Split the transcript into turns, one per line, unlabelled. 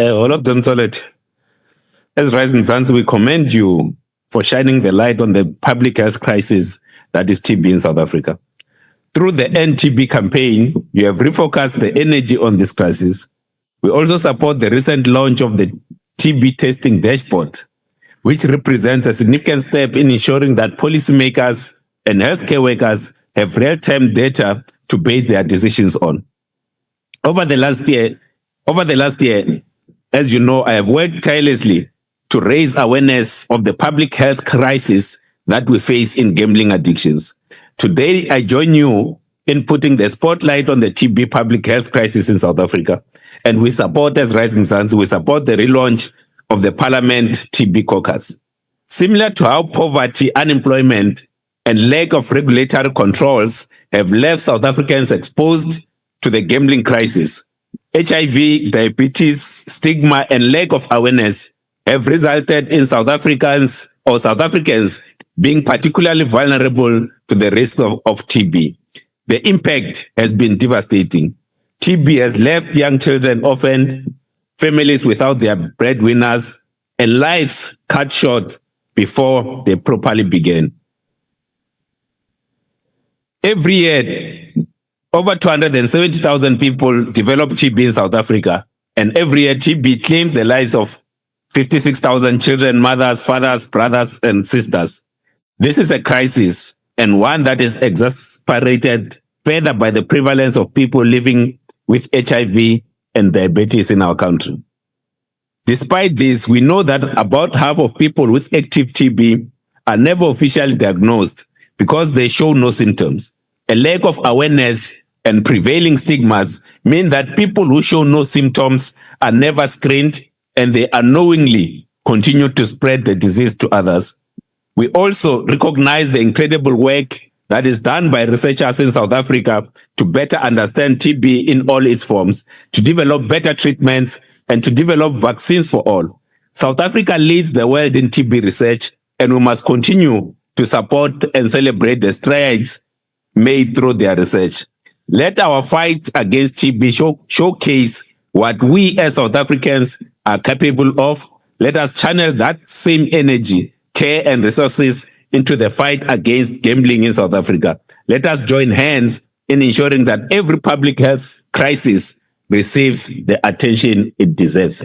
All of them solid. As Rising Suns, we commend you for shining the light on the public health crisis that is TB in South Africa. Through the End-TB campaign, you have refocused the energy on this crisis. We also support the recent launch of the TB testing dashboard, which represents a significant step in ensuring that policymakers and healthcare workers have real-time data to base their decisions on. Over the last year, as you know, I have worked tirelessly to raise awareness of the public health crisis that we face in gambling addictions. Today, I join you in putting the spotlight on the TB public health crisis in South Africa. And we support, as Rising Suns, we support the relaunch of the Parliament TB caucus. Similar to how poverty, unemployment, and lack of regulatory controls have left South Africans exposed to the gambling crisis, HIV, diabetes, stigma, and lack of awareness have resulted in South Africans being particularly vulnerable to the risk of TB. The impact has been devastating. TB has left young children orphaned, families without their breadwinners, and lives cut short before they properly began. Every year, over 270,000 people develop TB in South Africa, and every year TB claims the lives of 56,000 children, mothers, fathers, brothers, and sisters. This is a crisis, and one that is exacerbated further by the prevalence of people living with HIV and diabetes in our country. Despite this, we know that about half of people with active TB are never officially diagnosed because they show no symptoms. A lack of awareness and prevailing stigmas mean that people who show no symptoms are never screened and they unknowingly continue to spread the disease to others. We also recognize the incredible work that is done by researchers in South Africa to better understand TB in all its forms, to develop better treatments, and to develop vaccines for all. South Africa leads the world in TB research, and we must continue to support and celebrate the strides made through their research. Let our fight against TB showcase what we as South Africans are capable of. Let us channel that same energy, care, and resources into the fight against gambling in South Africa. Let us join hands in ensuring that every public health crisis receives the attention it deserves.